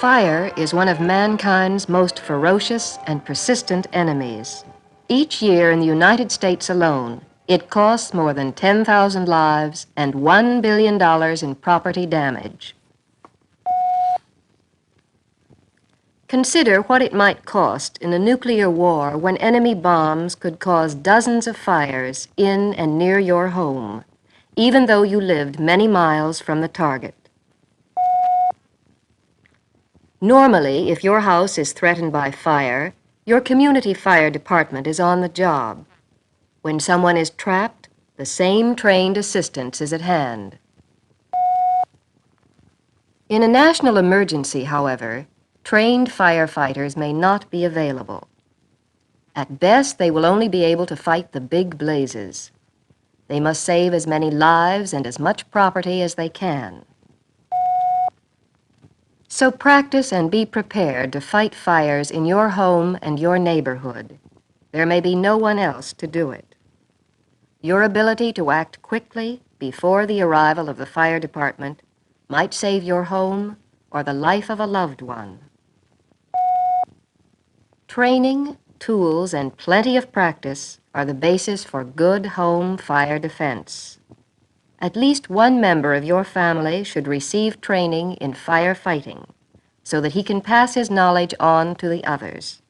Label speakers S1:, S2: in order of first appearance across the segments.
S1: Fire is one of mankind's most ferocious and persistent enemies. Each year in the United States alone, it costs more than 10,000 lives and $1 billion in property damage. Consider what it might cost in a nuclear war when enemy bombs could cause dozens of fires in and near your home, even though you lived many miles from the target. Normally, if your house is threatened by fire, your community fire department is on the job. When someone is trapped, the same trained assistance is at hand. In a national emergency, however, trained firefighters may not be available. At best, they will only be able to fight the big blazes. They must save as many lives and as much property as they can. So practice and be prepared to fight fires in your home and your neighborhood. There may be no one else to do it. Your ability to act quickly before the arrival of the fire department might save your home or the life of a loved one. Training, tools, and plenty of practice are the basis for good home fire defense. At least one member of your family should receive training in firefighting so that he can pass his knowledge on to the others.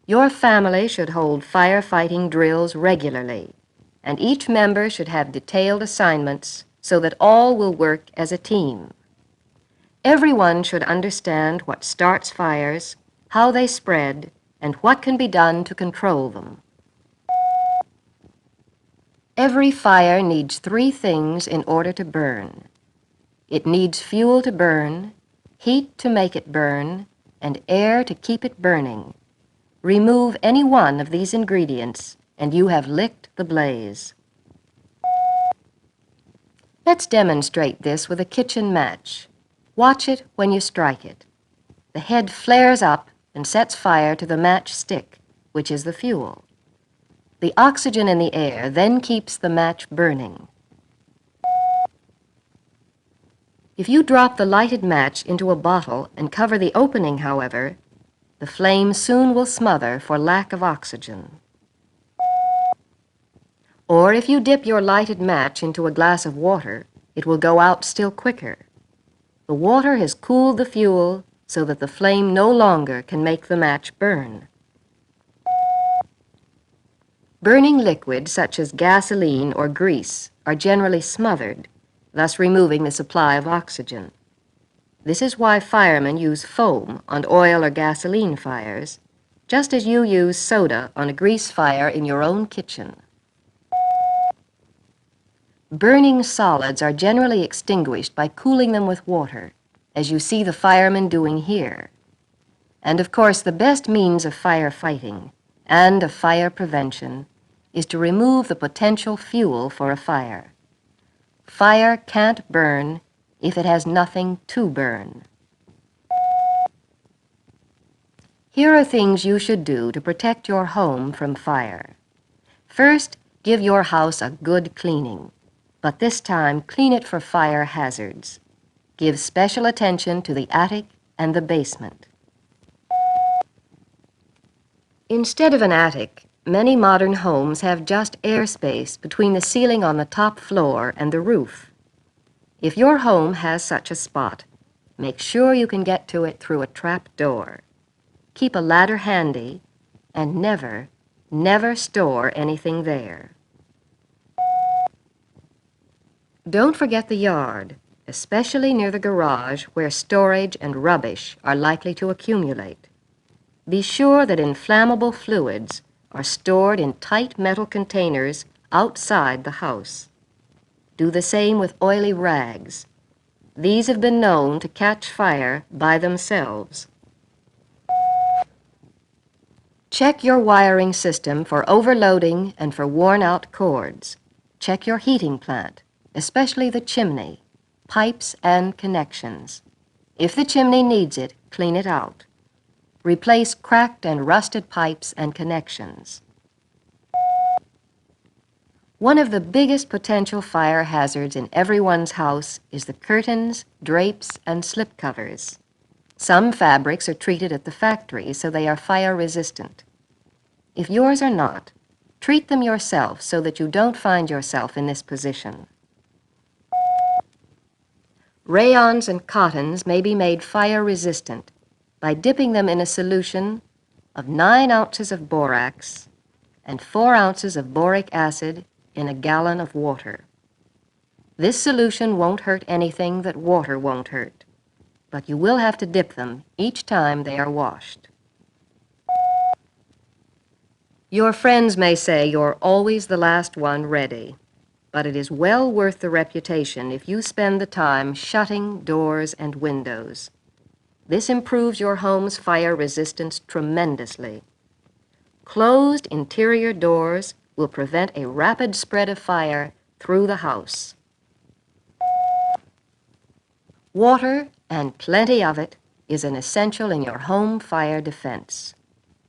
S1: Your family should hold firefighting drills regularly, and each member should have detailed assignments so that all will work as a team. Everyone should understand what starts fires, how they spread, and what can be done to control them. Every fire needs 3 things in order to burn. It needs fuel to burn, heat to make it burn, and air to keep it burning. Remove any one of these ingredients, and you have licked the blaze. Let's demonstrate this with a kitchen match. Watch it when you strike it. The head flares up and sets fire to the match stick, which is the fuel. The oxygen in the air then keeps the match burning. If you drop the lighted match into a bottle and cover the opening, however, the flame soon will smother for lack of oxygen. Or if you dip your lighted match into a glass of water, it will go out still quicker. The water has cooled the fuel so that the flame no longer can make the match burn. Burning liquids such as gasoline or grease are generally smothered, thus removing the supply of oxygen. This is why firemen use foam on oil or gasoline fires, just as you use soda on a grease fire in your own kitchen. Burning solids are generally extinguished by cooling them with water, as you see the firemen doing here. And of course, the best means of firefighting and of fire prevention is to remove the potential fuel for a fire. Fire can't burn if it has nothing to burn. Here are things you should do to protect your home from fire. First, give your house a good cleaning, but this time clean it for fire hazards. Give special attention to the attic and the basement. Instead of an attic, many modern homes have just airspace between the ceiling on the top floor and the roof. If your home has such a spot, make sure you can get to it through a trap door. Keep a ladder handy and never, never store anything there. Don't forget the yard, especially near the garage where storage and rubbish are likely to accumulate. Be sure that inflammable fluids are stored in tight metal containers outside the house. Do the same with oily rags. These have been known to catch fire by themselves. Check your wiring system for overloading and for worn-out cords. Check your heating plant, especially the chimney, pipes and connections. If the chimney needs it, clean it out. Replace cracked and rusted pipes and connections. One of the biggest potential fire hazards in everyone's house is the curtains, drapes, and slipcovers. Some fabrics are treated at the factory so they are fire resistant. If yours are not, treat them yourself so that you don't find yourself in this position. Rayons and cottons may be made fire resistant by dipping them in a solution of 9 ounces of borax and 4 ounces of boric acid in a gallon of water. This solution won't hurt anything that water won't hurt, but you will have to dip them each time they are washed. Your friends may say you're always the last one ready, but it is well worth the reputation if you spend the time shutting doors and windows. This improves your home's fire resistance tremendously. Closed interior doors will prevent a rapid spread of fire through the house. Water, and plenty of it, is an essential in your home fire defense.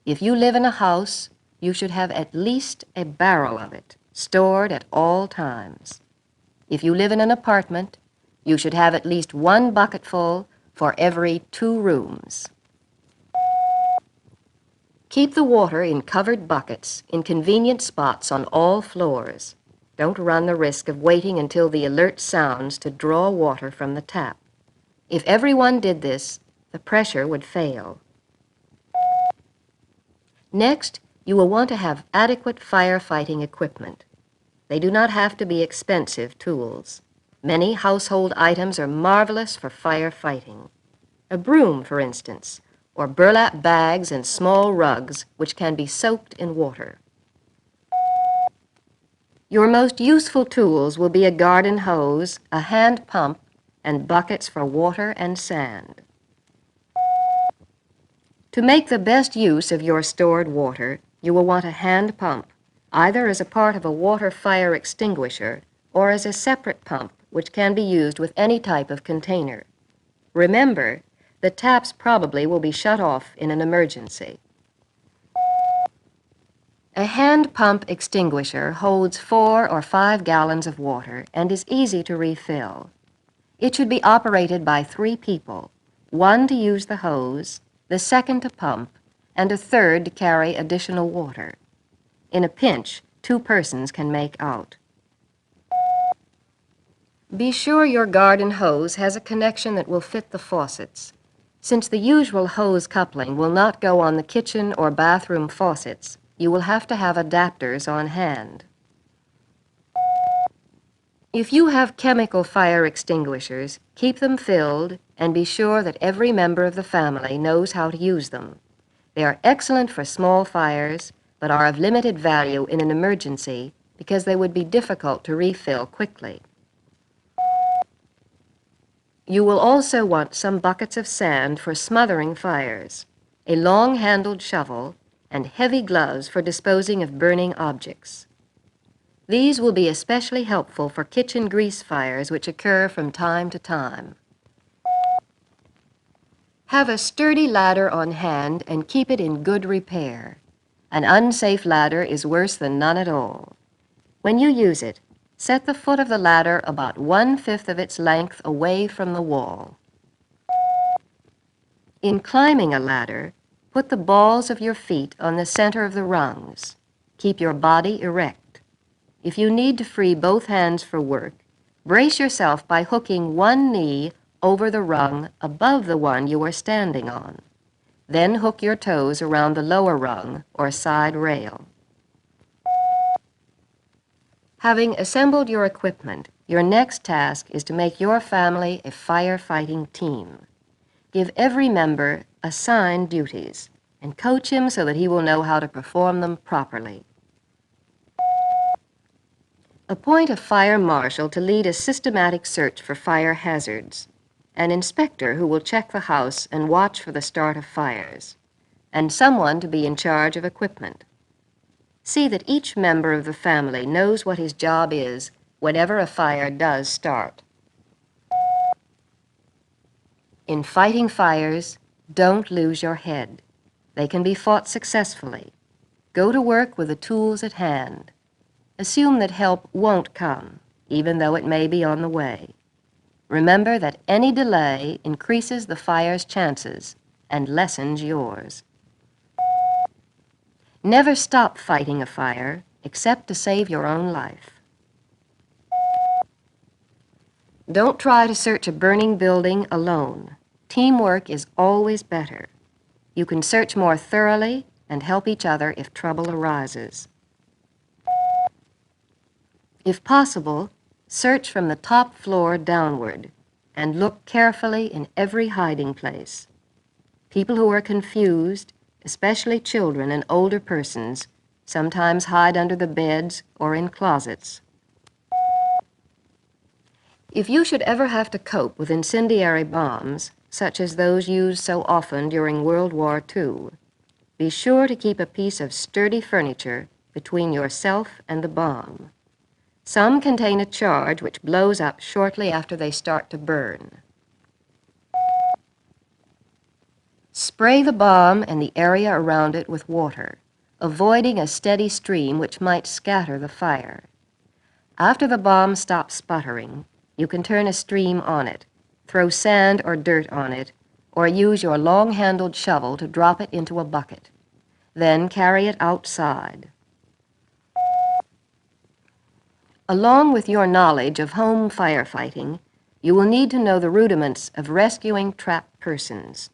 S1: If you live in a house, you should have at least a barrel of it stored at all times. If you live in an apartment, you should have at least 1 bucketful for every 2 rooms. Keep the water in covered buckets in convenient spots on all floors. Don't run the risk of waiting until the alert sounds to draw water from the tap. If everyone did this, the pressure would fail. Next, you will want to have adequate firefighting equipment. They do not have to be expensive tools. Many household items are marvelous for firefighting. A broom, for instance, or burlap bags and small rugs which can be soaked in water. Your most useful tools will be a garden hose, a hand pump, and buckets for water and sand. To make the best use of your stored water, you will want a hand pump, either as a part of a water fire extinguisher or as a separate pump which can be used with any type of container. Remember, the taps probably will be shut off in an emergency. A hand pump extinguisher holds 4 or 5 gallons of water and is easy to refill. It should be operated by 3 people, 1 to use the hose, the second to pump, and a third to carry additional water. In a pinch, 2 persons can make out. Be sure your garden hose has a connection that will fit the faucets. Since the usual hose coupling will not go on the kitchen or bathroom faucets, you will have to have adapters on hand. If you have chemical fire extinguishers, keep them filled and be sure that every member of the family knows how to use them. They are excellent for small fires, but are of limited value in an emergency because they would be difficult to refill quickly. You will also want some buckets of sand for smothering fires, a long-handled shovel, and heavy gloves for disposing of burning objects. These will be especially helpful for kitchen grease fires which occur from time to time. Have a sturdy ladder on hand and keep it in good repair. An unsafe ladder is worse than none at all. When you use it, set the foot of the ladder about 1/5 of its length away from the wall. In climbing a ladder, put the balls of your feet on the center of the rungs. Keep your body erect. If you need to free both hands for work, brace yourself by hooking one knee over the rung above the one you are standing on. Then hook your toes around the lower rung or side rail. Having assembled your equipment, your next task is to make your family a firefighting team. Give every member assigned duties and coach him so that he will know how to perform them properly. Appoint a fire marshal to lead a systematic search for fire hazards, an inspector who will check the house and watch for the start of fires, and someone to be in charge of equipment. See that each member of the family knows what his job is whenever a fire does start. In fighting fires, don't lose your head. They can be fought successfully. Go to work with the tools at hand. Assume that help won't come, even though it may be on the way. Remember that any delay increases the fire's chances and lessens yours. Never stop fighting a fire except to save your own life. Don't try to search a burning building alone. Teamwork is always better. You can search more thoroughly and help each other if trouble arises. If possible, search from the top floor downward and look carefully in every hiding place. People who are confused, especially children and older persons, sometimes hide under the beds or in closets. If you should ever have to cope with incendiary bombs, such as those used so often during World War II, be sure to keep a piece of sturdy furniture between yourself and the bomb. Some contain a charge which blows up shortly after they start to burn. Spray the bomb and the area around it with water, avoiding a steady stream which might scatter the fire. After the bomb stops sputtering, you can turn a stream on it, throw sand or dirt on it, or use your long-handled shovel to drop it into a bucket. Then carry it outside. Along with your knowledge of home firefighting, you will need to know the rudiments of rescuing trapped persons.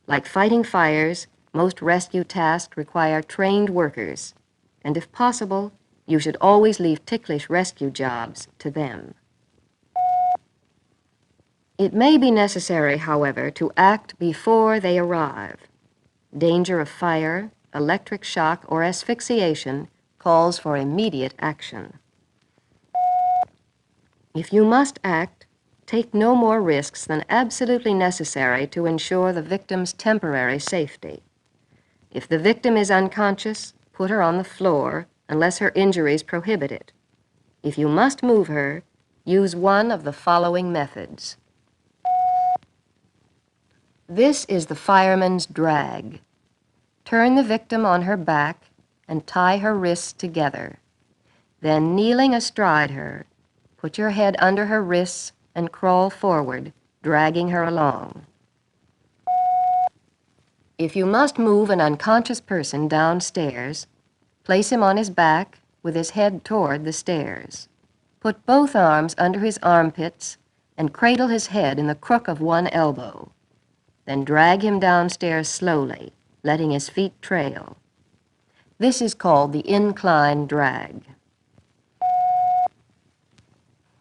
S1: Like fighting fires, most rescue tasks require trained workers, and if possible, you should always leave ticklish rescue jobs to them. It may be necessary, however, to act before they arrive. Danger of fire, electric shock, or asphyxiation calls for immediate action. If you must act, take no more risks than absolutely necessary to ensure the victim's temporary safety. If the victim is unconscious, put her on the floor unless her injuries prohibit it. If you must move her, use one of the following methods. This is the fireman's drag. Turn the victim on her back and tie her wrists together. Then, kneeling astride her, put your head under her wrists and crawl forward, dragging her along. If you must move an unconscious person downstairs, place him on his back with his head toward the stairs. Put both arms under his armpits and cradle his head in the crook of one elbow. Then drag him downstairs slowly, letting his feet trail. This is called the incline drag.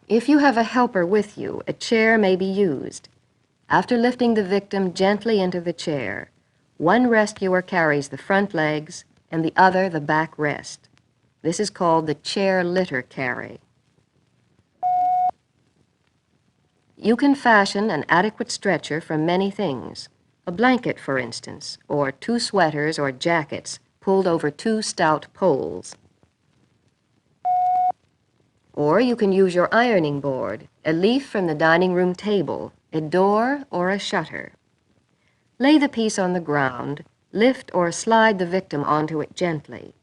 S1: If you have a helper with you, a chair may be used. After lifting the victim gently into the chair, one rescuer carries the front legs and the other the back rest. This is called the chair litter carry. You can fashion an adequate stretcher from many things. A blanket, for instance, or 2 sweaters or jackets pulled over 2 stout poles. Or you can use your ironing board, a leaf from the dining room table, a door, or a shutter. Lay the piece on the ground, lift or slide the victim onto it gently,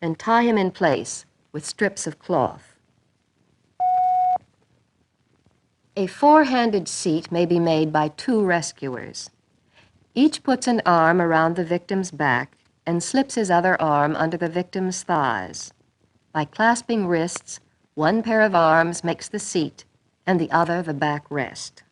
S1: and tie him in place with strips of cloth. A 4-handed seat may be made by 2 rescuers. Each puts an arm around the victim's back and slips his other arm under the victim's thighs. By clasping wrists, one pair of arms makes the seat and the other the back rest.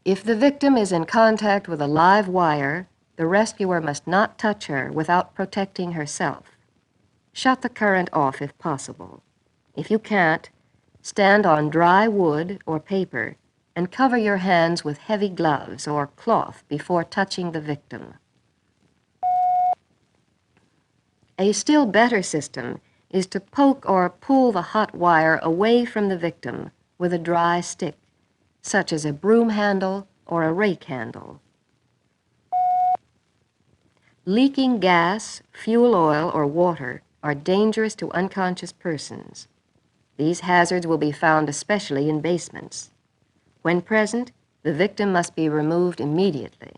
S1: If the victim is in contact with a live wire, the rescuer must not touch her without protecting herself. Shut the current off if possible. If you can't, stand on dry wood or paper and cover your hands with heavy gloves or cloth before touching the victim. A still better system is to poke or pull the hot wire away from the victim with a dry stick, such as a broom handle or a rake handle. Leaking gas, fuel oil, or water are dangerous to unconscious persons. These hazards will be found especially in basements. When present, the victim must be removed immediately.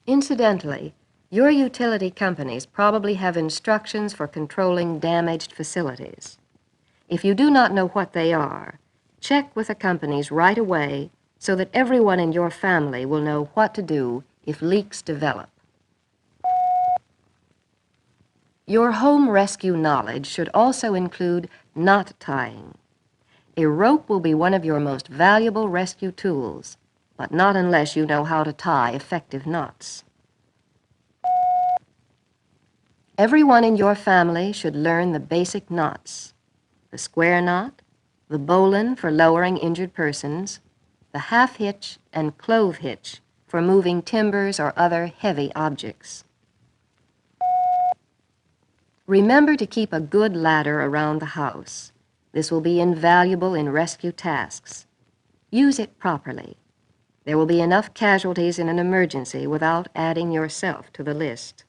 S1: Incidentally, Your utility companies probably have instructions for controlling damaged facilities. If you do not know what they are, check with the companies right away so that everyone in your family will know what to do if leaks develop. Your home rescue knowledge should also include knot tying. A rope will be one of your most valuable rescue tools, but not unless you know how to tie effective knots. Everyone in your family should learn the basic knots: the square knot, the bowline for lowering injured persons, the half hitch and clove hitch for moving timbers or other heavy objects. Remember to keep a good ladder around the house. This will be invaluable in rescue tasks. Use it properly. There will be enough casualties in an emergency without adding yourself to the list.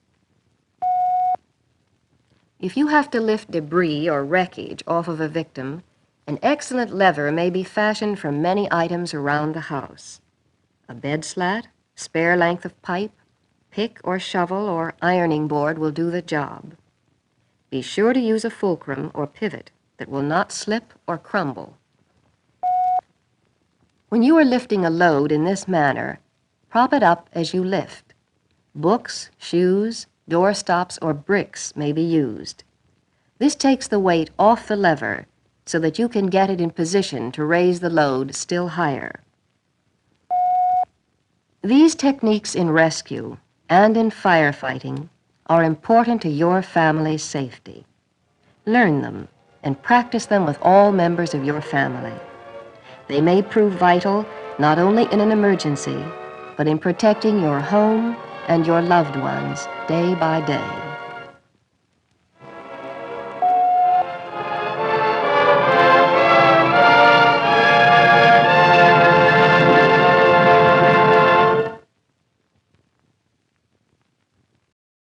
S1: If you have to lift debris or wreckage off of a victim, an excellent lever may be fashioned from many items around the house. A bed slat, spare length of pipe, pick or shovel or ironing board will do the job. Be sure to use a fulcrum or pivot that will not slip or crumble. When you are lifting a load in this manner, prop it up as you lift. Books, shoes, doorstops, or bricks may be used. This takes the weight off the lever so that you can get it in position to raise the load still higher. These techniques in rescue and in firefighting are important to your family's safety. Learn them and practice them with all members of your family. They may prove vital not only in an emergency, but in protecting your home and your loved ones day by day.